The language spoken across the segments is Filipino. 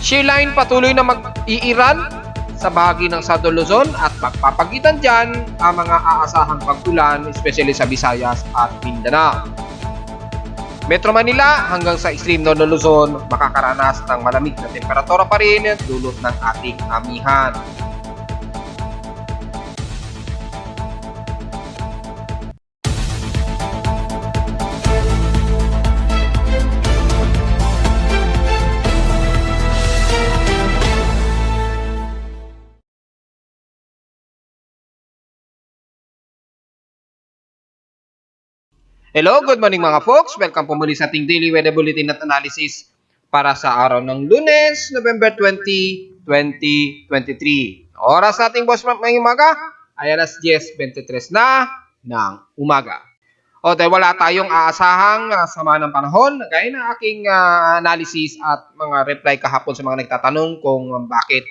Shearline patuloy na mag-iiral sa bahagi ng Southern Luzon at magpapagitan dyan ang mga aasahang pag-ulan, especially sa Visayas at Mindanao. Metro Manila hanggang sa extreme Northern Luzon makakaranas ng malamig na temperatura pa rin dulot ng ating amihan. Hello, good morning mga folks. Welcome po muli sa ating daily weather bulletin at analysis para sa araw ng Lunes, November 20, 2023. Oras sa ating boss ngayong umaga ay alas 10:23 na ng umaga. O dahil wala tayong aasahang sama ng panahon, gaya ng aking analysis at mga reply kahapon sa mga nagtatanong kung bakit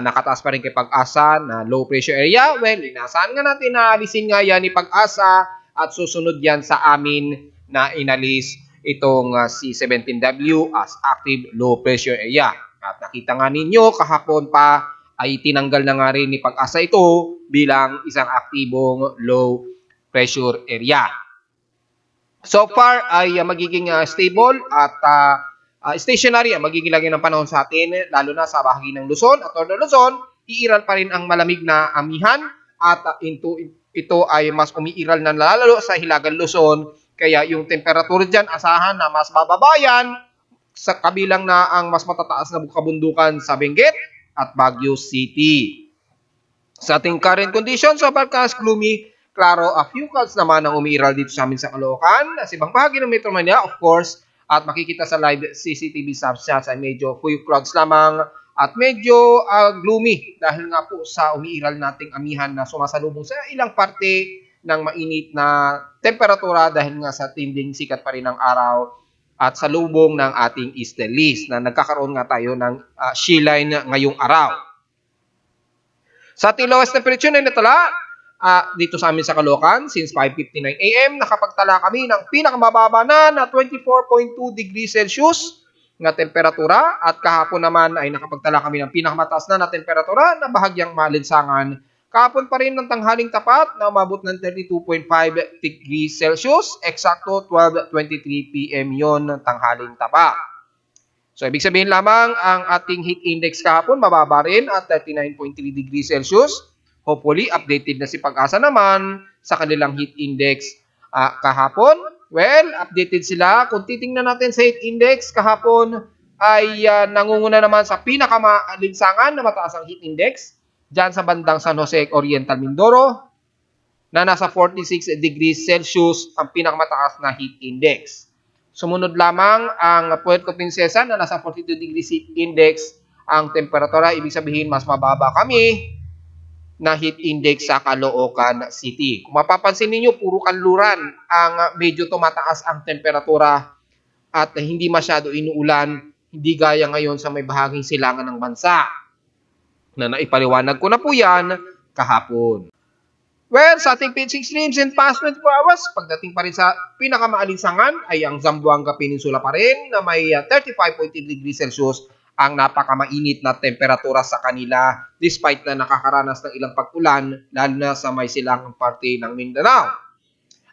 nakataas pa rin kay Pag-asa na low pressure area. Well, inasahan nga natin na alisin nga yan ni Pag-asa at susunod yan sa amin na inalis itong C17W as active low pressure area. At nakita nga ninyo kahapon pa ay tinanggal na nga rin ni Pag-asa ito bilang isang aktibong low pressure area. So far ay magiging stable at stationary ang magiging lagi ng panahon sa atin, lalo na sa bahagi ng Luzon at Northern Luzon. Iiral pa rin ang malamig na amihan at ito ay mas umiiral na lalo sa Hilagang Luzon. Kaya yung temperatura dyan, asahan na mas bababayan sa kabilang na ang mas matataas na kabundukan sa Benguet at Baguio City. Sa ating current conditions, sa forecast gloomy, klaro, a few clouds naman ang umiiral dito sa amin sa Caloocan. Sa ibang bahagi ng Metro Manila, of course, at makikita sa live CCTV snapshots ay medyo few clouds lamang at medyo gloomy dahil nga po sa umiiral nating amihan na sumasalubong sa ilang parte ng mainit na temperatura dahil nga sa tinding sikat pa rin ng araw at sa lubong ng ating easterlies na nagkakaroon nga tayo ng shearline ngayong araw. Sa ating lowest temperature na natala dito sa amin sa Caloocan since 5:59 AM, nakapagtala kami ng pinakamababa na 24.2 degrees Celsius nga temperatura at kahapon naman ay nakapagtala kami ng pinakamataas na temperatura na bahagyang maalinsangan. Kahapon pa rin ng tanghaling tapat na umabot ng 32.5 degrees Celsius, eksakto 12:23 PM yon ng tanghaling tapat. So ibig sabihin lamang ang ating heat index kahapon mababa rin at 39.3 degrees Celsius. Hopefully updated na si Pag-asa naman sa kanilang heat index kahapon. Well, updated sila. Kung titingnan natin sa heat index, kahapon ay nangunguna naman sa pinakamaalinsangan na mataas ang heat index dyan sa bandang San Jose Oriental Mindoro na nasa 46 degrees Celsius ang pinakamataas na heat index. Sumunod lamang ang Puerto Princesa na nasa 42 degrees heat index ang temperatura. Ibig sabihin, mas mababa kami na heat index sa Caloocan City. Kung mapapansin ninyo, puro kanluran ang medyo tumataas ang temperatura at hindi masyado inuulan, hindi gaya ngayon sa may bahaging silangan ng bansa na naipaliwanag ko na po yan kahapon. Well, sa ating pinch extremes in past 24 hours, pagdating pa rin sa pinakamaalinsangan ay ang Zamboanga Peninsula pa rin na may 35.8 degrees Celsius ang napakamainit na temperatura sa kanila despite na nakakaranas ng ilang pag-ulan lalo na sa may silangang parte ng Mindanao.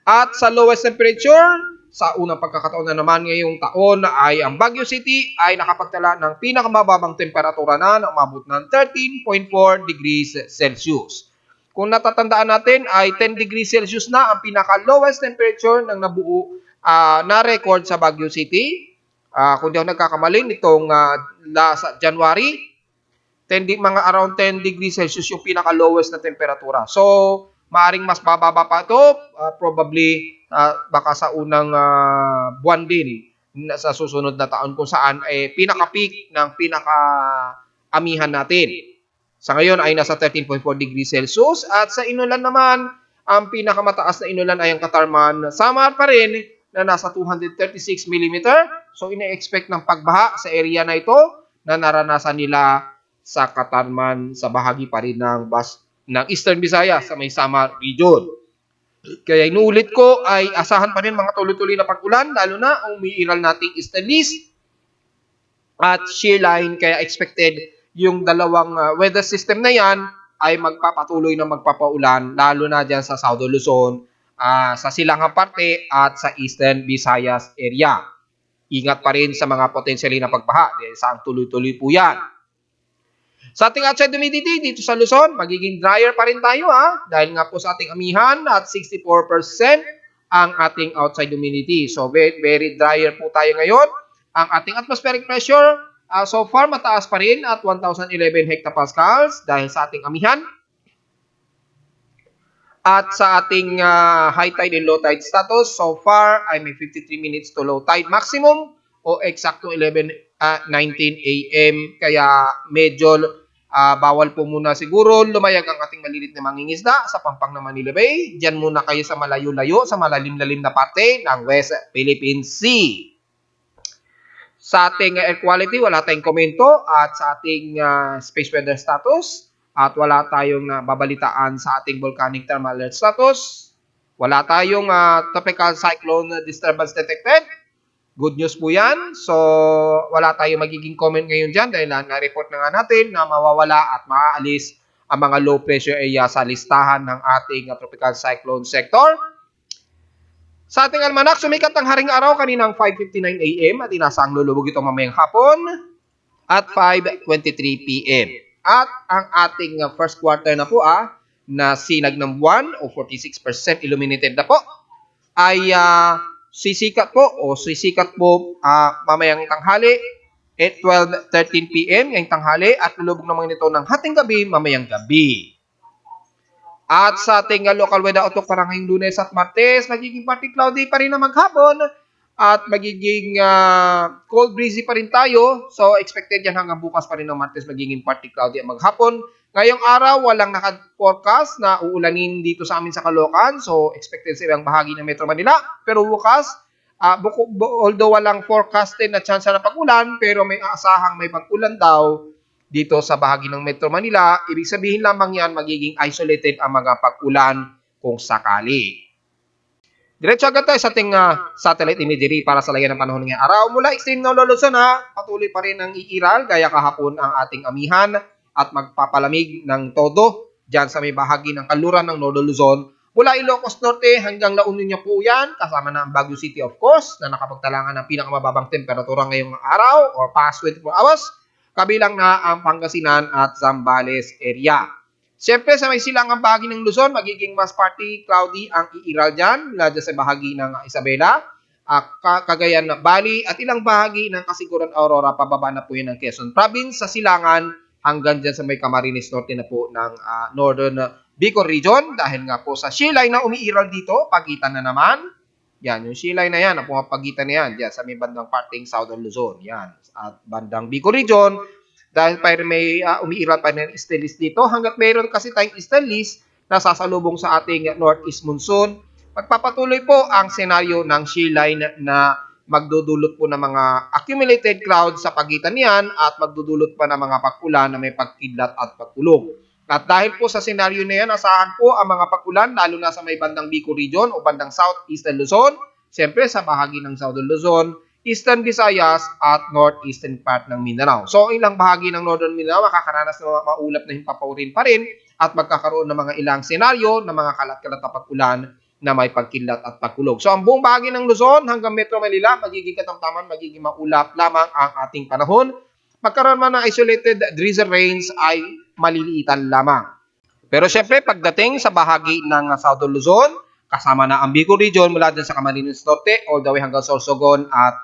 At sa lowest temperature, sa unang pagkakataon na naman ngayong taon ay ang Baguio City ay nakapagtala ng pinakamababang temperatura na umabot ng 13.4 degrees Celsius. Kung natatandaan natin ay 10 degrees Celsius na ang pinaka-lowest temperature ng nabuo na record sa Baguio City. Kung di ako nagkakamali, nitong last January, mga around 10 degrees Celsius yung pinaka-lowest na temperatura. So, maaring mas bababa pa ito, probably baka sa unang buwan din sa susunod na taon kung saan pinaka-peak ng pinaka-amihan natin. Sa ngayon ay nasa 13.4 degrees Celsius at sa inulan naman, ang pinakamataas na inulan ay ang Katarman Samar pa rin na nasa 236 mm. So, ina-expect ng pagbaha sa area na ito na naranasan nila sa Katarman sa bahagi pa rin ng Eastern Visayas sa may Samar region. Kaya inuulit ko ay asahan pa rin mga tuloy-tuloy na pag-ulan, lalo na ang umiiral nating easterlies at shear line, kaya expected yung dalawang weather system na yan ay magpapatuloy na magpapaulan, lalo na dyan sa Southern Luzon, sa silangang parte at sa Eastern Visayas area. Ingat pa rin sa mga potensyali na pagbaha dahil sa tuloy-tuloy po yan. Sa ating outside humidity dito sa Luzon, magiging drier pa rin tayo dahil nga po sa ating amihan at 64% ang ating outside humidity. So very, very drier po tayo ngayon. Ang ating atmospheric pressure so far mataas pa rin at 1,011 hectopascals dahil sa ating amihan. At sa ating high tide and low tide status, so far ay may 53 minutes to low tide maximum o eksakto 19 a.m. Kaya medyo bawal po muna siguro lumayag ang ating malilit na mangingisda sa Pampang na Manila Bay. Diyan muna kayo sa malayo-layo, sa malalim-lalim na parte ng West Philippine Sea. Sa ating air quality, wala tayong komento at sa ating space weather status at wala tayong babalitaan sa ating volcanic thermal alert status. Wala tayong tropical cyclone disturbance detected. Good news po yan. So, wala tayong magiging comment ngayon dyan dahil na-report na nga natin na mawawala at maaalis ang mga low pressure area sa listahan ng ating tropical cyclone sector. Sa ating almanak, sumikat ang haring araw kaninang 5:59 a.m. at inasang lulubog ito mamayang hapon at 5:23 p.m. At ang ating first quarter na po na sinag ng buwan o 46% illuminated na po ay sisikat po mamayang tanghali at 12:13 p.m. ngayong tanghali at lulubog naman ito ng hating gabi mamayang gabi. At sa ating local weather outlook para ngayong Lunes at Martes, magiging partly cloudy pa rin na maghapon at magiging cold breezy pa rin tayo. So expected yan hanggang bukas pa rin ng Martes magiging partly cloudy at maghapon. Ngayong araw, walang naka-forecast na uulanin dito sa amin sa Caloocan. So, expected sa ibang bahagi ng Metro Manila. Pero bukas, although walang forecasted na chance na pag-ulan, pero may aasahang may pag-ulan daw dito sa bahagi ng Metro Manila. Ibig sabihin lamang yan, magiging isolated ang mga pag-ulan kung sakali. Diretso agad tayo sa ating satellite imagery para sa lagyan ng panahon ngayong araw. Mula extreme Nolo Luzon patuloy pa rin ang iiral gaya kahapon ang ating amihan at magpapalamig ng todo dyan sa may bahagi ng kanluran ng Northern Luzon. Mula Ilocos Norte hanggang La Union po yan, kasama na ang Baguio City of course, na nakapagtalangan ng pinakamababang temperatura ngayong araw or past 24 hours, kabilang na ang Pangasinan at Zambales area. Siyempre sa may silangang bahagi ng Luzon, magiging mas partly cloudy ang iiral dyan, mula dyan sa bahagi ng Isabela, Cagayan Valley at ilang bahagi ng Kasiguran Aurora, pababa na po yun ng Quezon Province sa silangan hanggang dyan sa may Camarines Norte na po ng Northern Bicol Region dahil nga po sa shear line na umiiral dito, pagitan na naman. Yan, yung shear line na yan, ang pumapagitan na yan, dyan sa may bandang parting Southern Luzon. Yan, at bandang Bicol Region, dahil pa may umiiral pa ng easterlies dito, hanggat mayroon kasi tayong easterlies na sasalubong sa ating northeast monsoon, magpapatuloy po ang senaryo ng shear line na magdudulot po ng mga accumulated clouds sa pagitan niyan at magdudulot pa ng mga pag-ulan na may pagkidlat at pagkulog. At dahil po sa senaryo na yan, asahan po ang mga pag-ulan lalo na sa may bandang Bicol Region o bandang Southeastern Luzon, siyempre sa bahagi ng Southern Luzon, Eastern Visayas at Northeastern part ng Mindanao. So ilang bahagi ng Northern Mindanao makakaranas ng maulap na himpapawin pa rin at magkakaroon ng mga ilang senaryo ng mga kalat-kalat na pag-ulan na may pagkilat at pagkulog. So ang buong bahagi ng Luzon hanggang Metro Manila, magiging katamtaman, magiging maulap lamang ang ating panahon. Magkaroon man ng isolated drizzle rains ay maliliitan lamang. Pero syempre, pagdating sa bahagi ng Southern Luzon, kasama na ang Bicol Region mula dyan sa Camarines Norte all the way hanggang Sorsogon at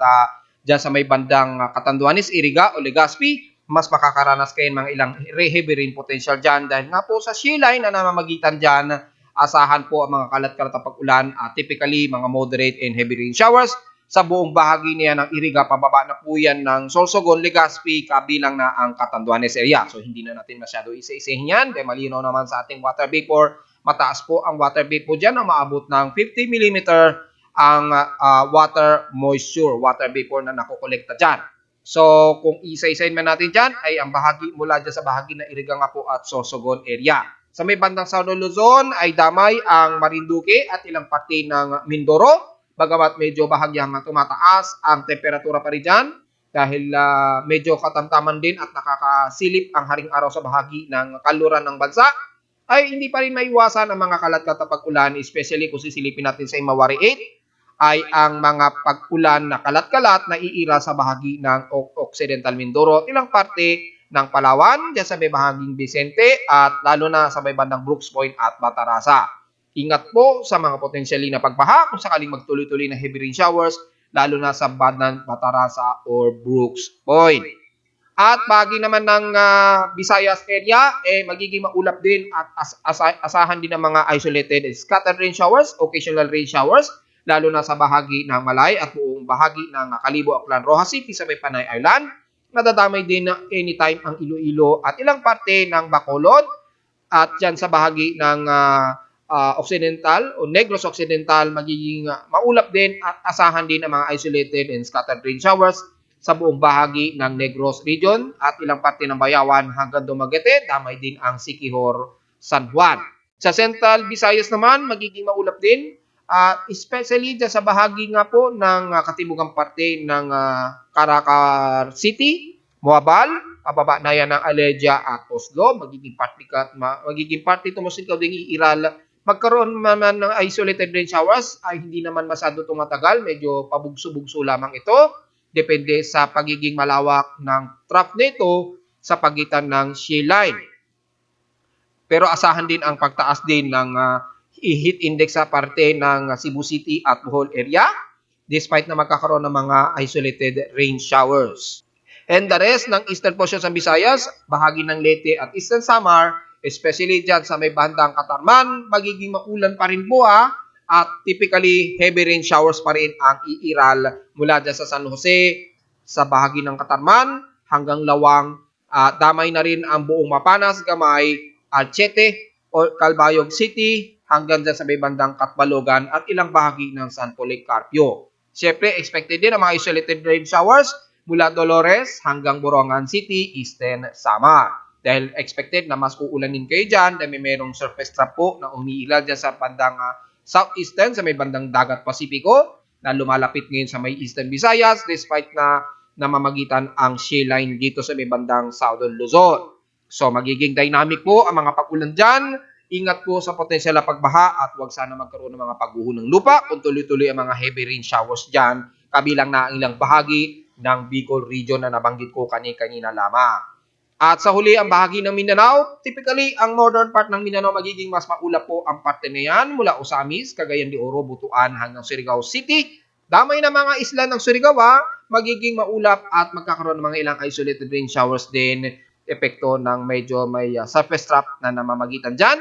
dyan sa may bandang Catanduanes, Iriga o Legazpi, mas makakaranas kayo mga ilang heavy rain potential dyan dahil nga po sa shear line na namamagitan dyan, asahan po ang mga kalat-kalat na pag-ulan, typically mga moderate and heavy rain showers sa buong bahagi niya ng Iriga, pababa na po yan ng Sorsogon, Legazpi, kabilang na ang Catanduanes area. So hindi na natin masyado isa-isahin yan, dahil malinaw naman sa ating water vapor. Mataas po ang water vapor dyan na maabot ng 50 mm ang water moisture, water vapor na nakokolekta dyan. So kung isa-isahin man natin dyan, ay ang bahagi mula dyan sa bahagi na Iriga nga po at Sorsogon area. Sa may bandang Southern Luzon ay damay ang Marinduque at ilang parte ng Mindoro. Bagamat medyo bahagyang tumataas ang temperatura pa rin dyan. dahil medyo katamtaman din at nakakasilip ang haring araw sa bahagi ng kanluran ng bansa, ay hindi pa rin maiwasan ang mga kalat-kalat na pag-ulan, especially kung sisilipin natin sa Imawari 8, ay ang mga pag-ulan na kalat-kalat na iira sa bahagi ng Occidental Mindoro at ilang parte ng Palawan, dyan sa may bahaging Vicente at lalo na sa may bandang Brooks Point at Batarasa. Ingat po sa mga potensyali na pagbaha kung sakaling magtuloy-tuloy na heavy rain showers, lalo na sa bandang Batarasa or Brooks Point. At bahagi naman ng Visayas area, magiging maulap din at asahan din ng mga isolated scattered rain showers, occasional rain showers, lalo na sa bahagi ng Malay at buong bahagi ng Kalibo, Aklan, Rojas City sa may Panay Island. Nadadamay din anytime ang Iloilo at ilang parte ng Bacolod at dyan sa bahagi ng Occidental o Negros Occidental magiging maulap din at asahan din ang mga isolated and scattered rain showers sa buong bahagi ng Negros region at ilang parte ng Bayawan hanggang Dumaguete, damay din ang Siquijor, San Juan. Sa Central Visayas naman magiging maulap din especially dyan sa bahagi nga po ng katimugang parte ng Caracar City, Moabal, pababa na yan ng Aleja at Oslo, magiging parte tumusikaw ding iiral. Magkaroon naman ng isolated rain showers ay hindi naman masyado tumatagal, medyo pabugso-bugso lamang ito. Depende sa pagiging malawak ng trough nito sa pagitan ng shear line. Pero asahan din ang pagtaas din ng heat index sa parte ng Cebu City at Bohol area despite na magkakaroon ng mga isolated rain showers. And the rest ng eastern portion ng Visayas, bahagi ng Leyte at Eastern Samar, especially dyan sa may bandang Katarman, magiging maulan pa rin po at typically heavy rain showers pa rin ang iiral mula dyan sa San Jose, sa bahagi ng Katarman hanggang Lawang, damay na rin ang buong Mapanas, Gamay, Alchete, Calbayog City, hanggang dyan sa may bandang Katbalogan at ilang bahagi ng San Policarpio. Siyempre, expected din ang mga isolated rain showers mula Dolores hanggang Borongan City, Eastern Samar. Dahil expected na mas uulanin kayo dyan dahil may merong surface trap po na umiilal dyan sa bandang southeastern, sa may bandang Dagat Pasipiko na lumalapit ngayon sa may Eastern Visayas despite na namamagitan ang shear line dito sa may bandang Southern Luzon. So, magiging dynamic po ang mga pag-ulan dyan. Ingat po sa potensyal na pagbaha at huwag sana magkaroon ng mga pagguho ng lupa kung tuloy-tuloy ang mga heavy rain showers dyan, kabilang na ang ilang bahagi ng Bicol region na nabanggit ko kanina lamang. At sa huli, ang bahagi ng Mindanao, typically ang northern part ng Mindanao magiging mas maulap po ang parte na yan mula Osamis, Cagayan de Oro, Butuan hanggang Surigao City. Damay na mga isla ng Surigao magiging maulap at magkakaroon ng mga ilang isolated rain showers din, epekto ng medyo may surface trap na namamagitan dyan.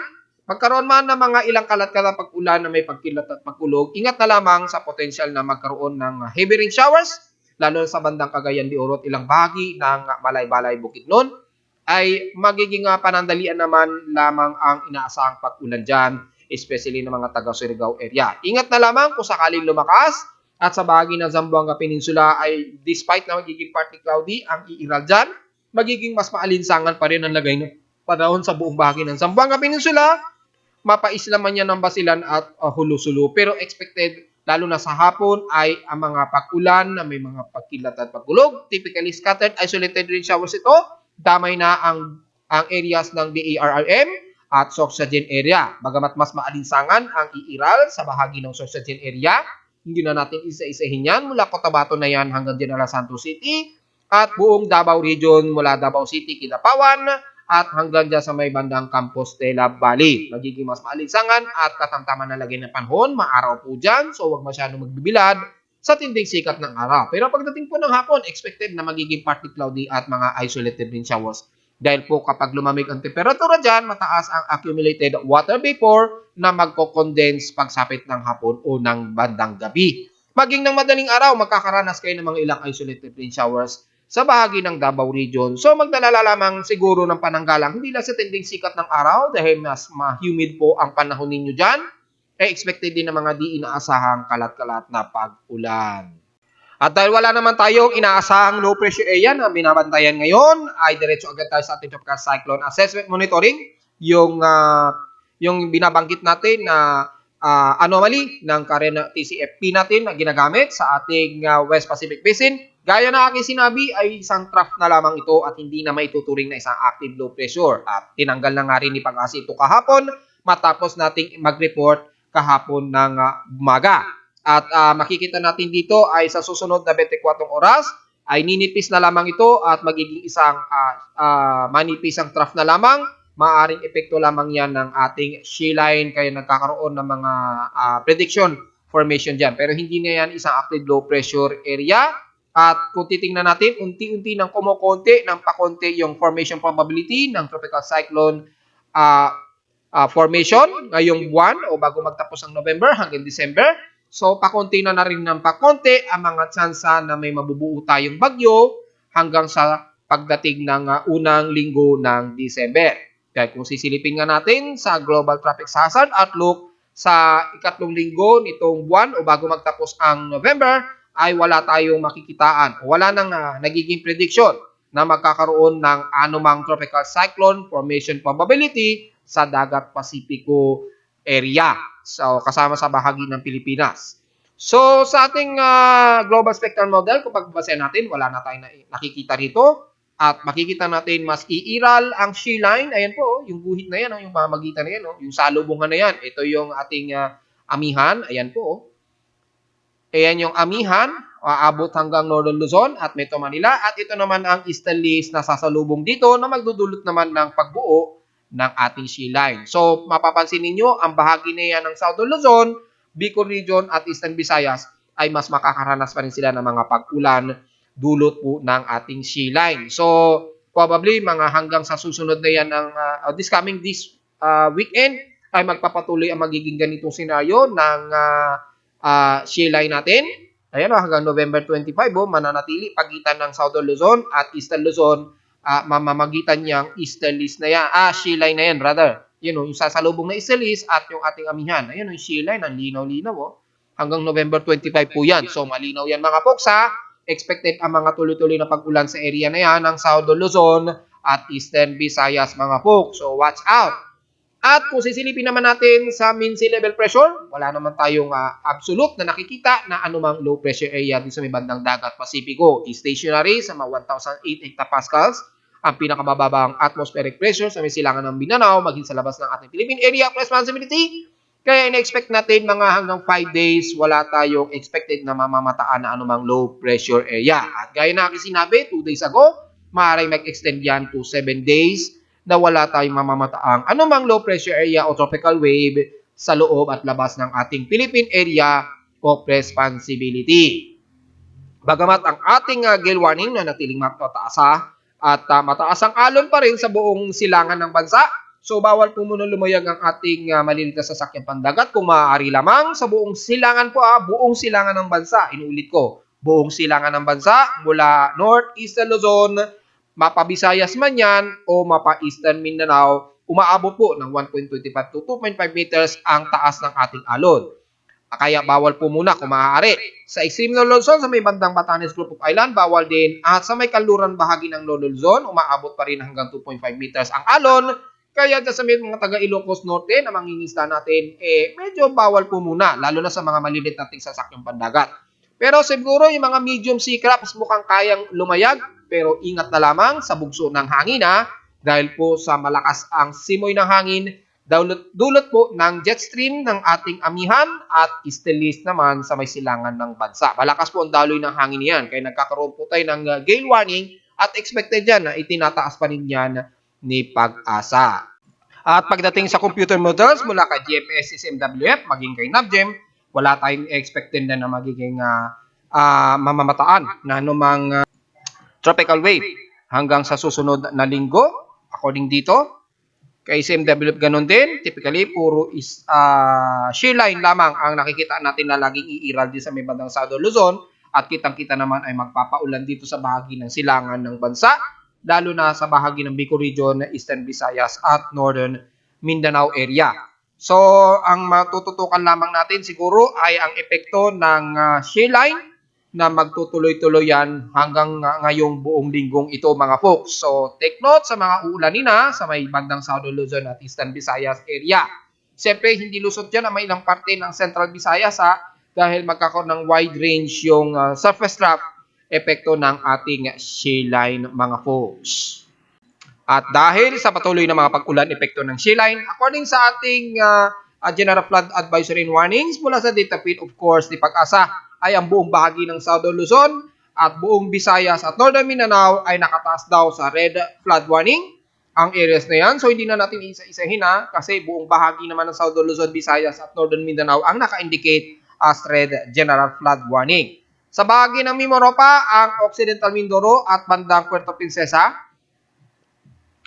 Magkaroon man ng mga ilang kalat-kalat pag-ulan na may pagkilat at pagkulog, ingat na lamang sa potensyal na magkaroon ng heavy rain showers, lalo sa bandang Cagayan de Oro at ilang bahagi ng Malay-Balay, Bukidnon, ay magiging panandalian naman lamang ang inaasahang pag-ulan dyan, especially ng mga taga-Surigao area. Ingat na lamang kung sakaling lumakas at sa bahagi ng Zamboanga Peninsula ay despite na magiging partly cloudy ang iiral dyan, magiging mas maalinsangan pa rin ang lagay ng panahon sa buong bahagi ng Zamboanga Peninsula, mapaisla man yan ng Basilan at Hulu-Sulu. Pero expected, lalo na sa hapon, ay ang mga pag-ulan na may mga pagkilat at pagkulog. Typically scattered, isolated rain showers ito. Damay na ang areas ng DARRM at Sorsogen area. Bagamat mas maalinsangan ang iiral sa bahagi ng Sorsogen area, hindi na natin isa-isahin yan. Mula Cotabato na yan hanggang General Santos City at buong Davao Region mula Davao City, Kidapawan, at hanggang dyan sa may bandang Compostela Valley. Magiging mas maalinsangan at katamtaman na lagay ng panahon, maaraw po dyan, so huwag masyadong magbibilad sa tinding sikat ng araw. Pero pagdating po ng hapon, expected na magiging partly cloudy at mga isolated rain showers. Dahil po kapag lumamig ang temperatura dyan, mataas ang accumulated water vapor na magko-condense pagsapit ng hapon o ng bandang gabi. Maging ng madaling araw, magkakaranas kayo ng mga ilang isolated rain showers sa bahagi ng Davao Region. So magdalala lamang siguro ng pananggalang, hindi lang sa tinding sikat ng araw dahil mas ma-humid po ang panahon ninyo dyan, expected din ng mga di inaasahang kalat-kalat na pag-ulan. At dahil wala naman tayong inaasahang low pressure area na binabantayan ngayon, ay diretso agad tayo sa ating Tropical Cyclone Assessment Monitoring, yung binabanggit natin na anomaly ng current TCFP natin na ginagamit sa ating West Pacific Basin. Gaya na aking sinabi ay isang trough na lamang ito at hindi na maituturing na isang active low pressure. At tinanggal na nga rin ni Pag-asa ito kahapon matapos nating mag-report kahapon ng umaga. At makikita natin dito ay sa susunod na 24 oras ay ninipis na lamang ito at magiging isang manipis ang trough na lamang. Maaring epekto lamang yan ng ating shear line kaya nagkakaroon ng mga prediction formation dyan. Pero hindi na yan isang active low pressure area. At kung titingnan natin, unti-unti nang kumukonti ng pakonti yung formation probability ng tropical cyclone formation ngayong buwan o bago magtapos ang November hanggang December. So, pakonti na rin ng pakonti ang mga tsansa na may mabubuo tayong bagyo hanggang sa pagdating ng unang linggo ng December. Kaya kung sisilipin nga natin sa Global Traffic Hazard Outlook sa ikatlong linggo nitong buwan o bago magtapos ang November, ay wala tayong makikitaan. Wala nang nagiging prediction na magkakaroon ng anumang tropical cyclone formation probability sa Dagat Pasipiko area. So, kasama sa bahagi ng Pilipinas. So, sa ating global spectral model, kung pagbabasehan natin, wala na tayong nakikita rito. At makikita natin mas iiral ang shear line. Ayan po, yung guhit na yan, yung pamagitan na yan, yung salubungan na yan. Ito yung ating amihan. Ayan po. Ayan yung amihan, aabot hanggang Northern Luzon at Metro Manila. At ito naman ang easterlies na sasalubong dito na magdudulot naman ng pagbuo ng ating shear line. So, mapapansin ninyo, ang bahagi na yan ng Southern Luzon, Bicol Region at Eastern Visayas ay mas makakaranas pa rin sila ng mga pag-ulan dulot po ng ating shear line. So, probably mga hanggang sa susunod na yan ng this weekend ay magpapatuloy ang magiging ganitong senaryo ng shear line natin. Ayan hanggang November 25 mananatili pagitan ng Southern Luzon at Eastern Luzon mamamagitan niyang easterlies na yan. Shear line na yan rather. Yung sasalubong na easterlies at yung ating amihan. Ayan yung shear line, ang linaw-linaw hanggang November 25 po yan. So malinaw yan mga folks Expected ang mga tuloy-tuloy na pag-ulan sa area na yan ng Southern Luzon at Eastern Visayas mga folks. So watch out. At kung sisilipin naman natin sa mean sea level pressure, wala naman tayong absolute na nakikita na anumang low pressure area dito sa may bandang dagat Pasipiko. Stationary sa mga 1,008 hectopascals. Ang pinakamababang atmospheric pressure sa may silangan ng Mindanao maging sa labas ng ating Philippine Area of Responsibility. Kaya in-expect natin mga hanggang 5 days wala tayong expected na mamamataan na anumang low pressure area. At gaya na aking sinabi 2 days ago, maaaring mag-extend yan to 7 days na wala tayong mamamataang anumang low pressure area o tropical wave sa loob at labas ng ating Philippine Area of Responsibility. Bagamat ang ating gale warning na natiling mataas at mataas ang alon pa rin sa buong silangan ng bansa, so bawal po muna lumayag ang ating maliliit na sasakyang pandagat kung maaari lamang sa buong silangan po buong silangan ng bansa. Inuulit ko, buong silangan ng bansa mula North, Eastern Luzon, mapa Visayas man yan o mapa Eastern Mindanao, umaabot po ng 1.25 to 2.5 meters ang taas ng ating alon. Kaya bawal po muna kung maaari. Sa extreme Northern Luzon, sa may bandang Batanes Group of Island, bawal din. At sa may kaluran bahagi ng Northern Luzon, umaabot pa rin hanggang 2.5 meters ang alon. Kaya sa may mga taga Ilocos Norte na mangingisda natin, medyo bawal po muna, lalo na sa mga maliliit nating sasakyang pandagat. Pero siguro yung mga medium sea crabs mukhang kayang lumayag, pero ingat na lamang sa bugso ng hangin dahil po sa malakas ang simoy ng hangin, dulot po ng jet stream ng ating amihan at easterlies naman sa may silangan ng bansa. Malakas po ang daloy ng hangin yan, kaya nagkakaroon po tayo ng gale warning at expected yan na itinataas pa rin yan ni Pag-asa. At pagdating sa computer models mula kay GMS SMWF, maging kay NAVGEM, wala tayong expected na magiging mamamataan na anumang tropical wave hanggang sa susunod na linggo. According dito, kay SMWF ganun din, typically puro shear line lamang ang nakikita natin na laging iiral din sa may bandang Southern Luzon at kitang-kita naman ay magpapaulan dito sa bahagi ng silangan ng bansa, lalo na sa bahagi ng Bicol Region, Eastern Visayas at Northern Mindanao area. So, ang matututukan lamang natin siguro ay ang epekto ng shear line na magtutuloy-tuloy yan hanggang ngayong buong linggong ito mga folks. So, take note sa mga uulanin sa may bandang Southern Luzon at Eastern Visayas area. Siyempre, hindi lusot dyan ang may ilang parte ng Central Visayas dahil magkakaroon ng wide range yung surface trough epekto ng ating shear line mga folks. At dahil sa patuloy na mga pag-ulan epekto ng shear line, according sa ating General Flood Advisory and Warnings mula sa Datapid, of course, ni Pag-asa ay ang buong bahagi ng Southern Luzon at buong Visayas at Northern Mindanao ay nakataas daw sa red flood warning ang areas na yan. So hindi na natin isa-isahin kasi buong bahagi naman ng Southern Luzon, Visayas at Northern Mindanao ang naka-indicate as red general flood warning. Sa bahagi ng Mimaropa, ang Occidental Mindoro at bandang Puerto Princesa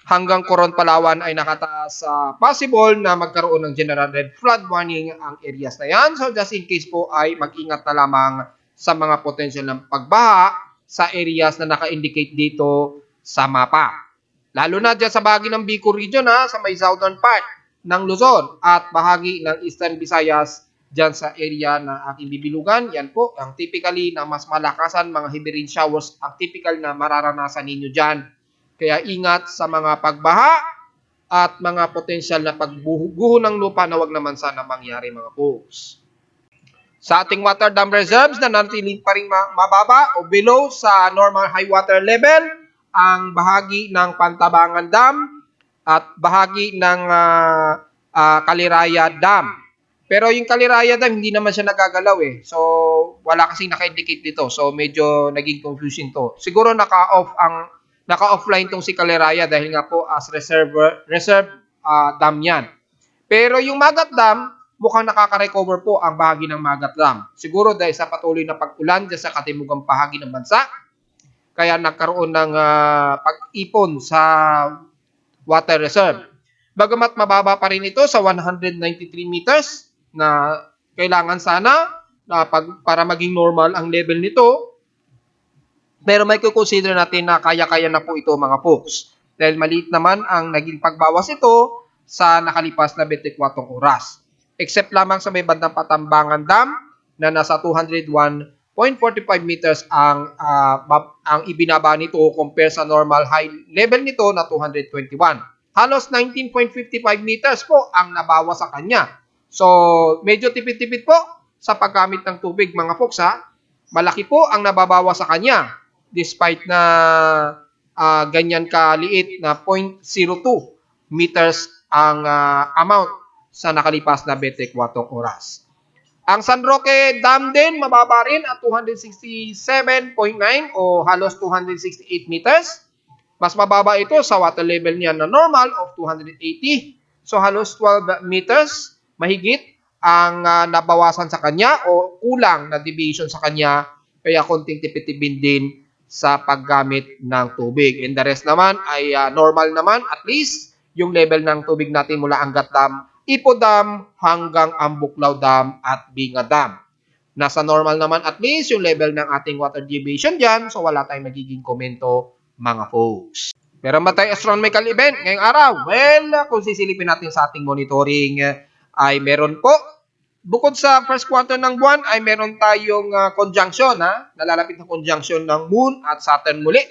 hanggang Coron, Palawan ay nakataas possible na magkaroon ng general red flood warning ang areas na yan. So just in case po ay mag-ingat na lamang sa mga potential ng pagbaha sa areas na naka-indicate dito sa mapa. Lalo na dyan sa bahagi ng Bicol region sa may southern part ng Luzon at bahagi ng Eastern Visayas dyan sa area na aking bibilugan. Yan po ang typically na mas malakasan mga heavy rain showers ang typical na mararanasan ninyo dyan. Kaya ingat sa mga pagbaha at mga potensyal na pagguho ng lupa na wag naman sana mangyari mga folks. Sa ating water dam reserves na nanatiling pa rin mababa o below sa normal high water level, ang bahagi ng Pantabangan Dam at bahagi ng Kaliraya Dam. Pero yung Kaliraya Dam, hindi naman siya nagagalaw So, wala kasing naka-indicate dito. So, medyo naging confusing to. Siguro naka-offline tong si Kaliraya dahil nga po as reserve dam yan. Pero yung Magat Dam, mukhang nakaka-recover po ang bahagi ng Magat Dam. Siguro dahil sa patuloy na pag-ulan dyan sa katimugang bahagi ng bansa, kaya nagkaroon ng pag-ipon sa water reserve. Bagamat mababa pa rin ito sa 193 meters na kailangan sana na para maging normal ang level nito. Pero may kukonsider natin na kaya-kaya na po ito mga folks. Dahil maliit naman ang naging pagbawas ito sa nakalipas na 24 oras. Except lamang sa may bandang Patambangan Dam na nasa 201.45 meters ang ibinaba nito compare sa normal high level nito na 221. Halos 19.55 meters po ang nabawas sa kanya. So, medyo tipid-tipid po sa paggamit ng tubig mga folks Malaki po ang nababawas sa kanya despite na ganyan kaliit na 0.02 meters ang amount sa nakalipas na 24 oras. Ang San Roque Dam din mababa rin at 267.9 o halos 268 meters. Mas mababa ito sa water level niya na normal of 280. So halos 12 meters mahigit ang nabawasan sa kanya o kulang na deviation sa kanya. Kaya konting tipid-tipid din sa paggamit ng tubig. And the rest naman ay normal naman, at least yung level ng tubig natin mula Angat Dam, Ipo Dam hanggang Ambuklaw Dam at Binga Dam. Nasa normal naman at least yung level ng ating water deviation dyan, so wala tayong magiging komento mga folks. Meron ba tayong astronomical event ngayong araw? Well, kung sisilipin natin sa ating monitoring ay meron po. Bukod sa first quarter ng buwan ay meron tayong conjunction, nalalapit na conjunction ng Moon at Saturn muli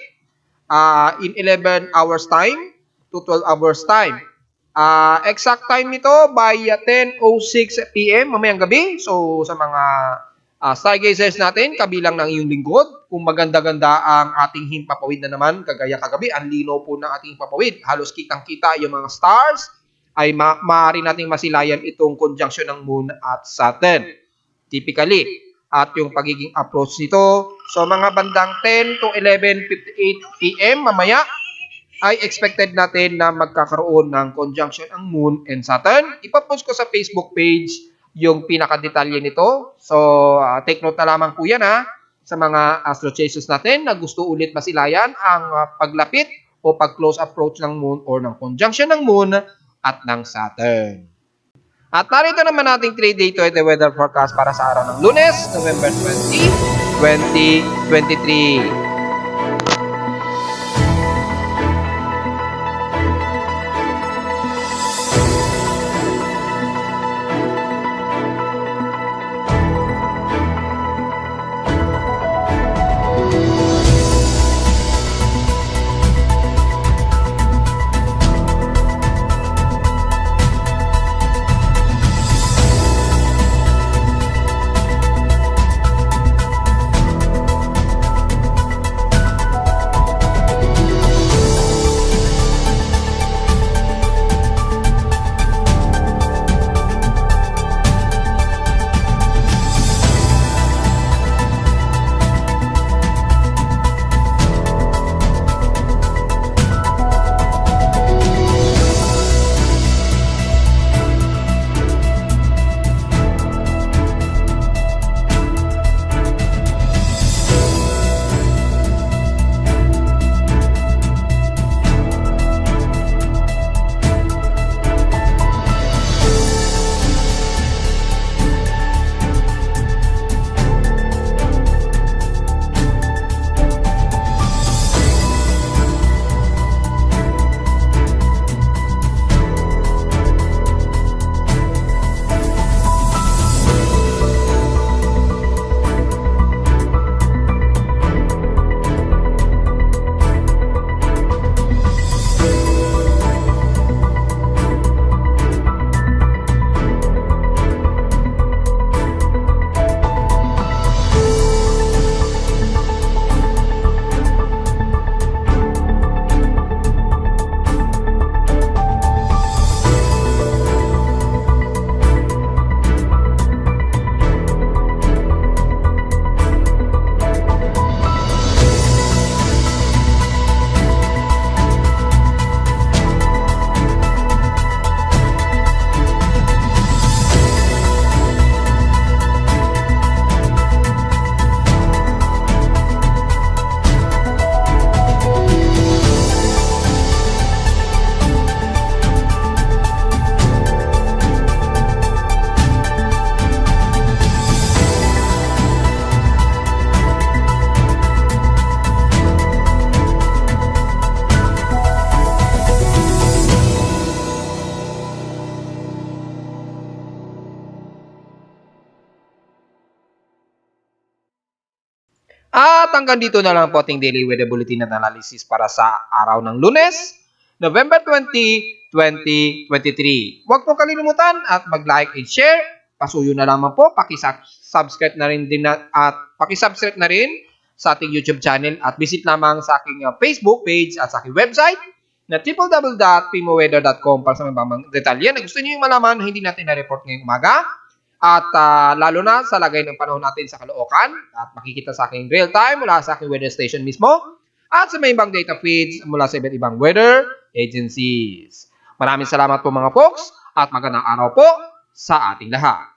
in 11 hours time to 12 hours time. Exact time nito by 10:06 p.m. mamayang gabi. So sa mga stargazers natin, kabilang ng iyong lingkod, kung maganda-ganda ang ating himpapawid na naman, kagaya kagabi, ang linaw po ng ating himpapawid. Halos kitang-kita yung mga stars, ay maaari nating masilayan itong conjunction ng Moon at Saturn. Typically. At yung pagiging approach nito, so mga bandang 10 to 11:58 p.m. mamaya, ay expected natin na magkakaroon ng conjunction ang Moon and Saturn. Ipapost ko sa Facebook page yung pinakadetalye nito. So, take note na lamang po yan sa mga astro chasers natin na gusto ulit masilayan ang paglapit o pag-close approach ng Moon or ng conjunction ng Moon at ng Saturn. At narito naman nating 3-day weather forecast para sa araw ng Lunes, November 20, 2023. At hanggang dito na lang po ating daily weather bulletin at analysis para sa araw ng Lunes, November 20, 2023. Huwag po kalilimutan at mag-like and share. Pasuyo na lamang po, paki-subscribe na rin din at paki-subscribe na rin sa ating YouTube channel at visit lamang sa aking Facebook page at sa aking website na www.pimoweather.com para sa mga detalye na gusto niyo yung malaman na hindi natin na-report ngayong umaga at lalo na sa lagay ng panahon natin sa Caloocan at makikita sa aking real time mula sa aking weather station mismo at sa may ibang data feeds mula sa iba't ibang weather agencies. Maraming salamat po mga folks at magandang araw po sa ating lahat.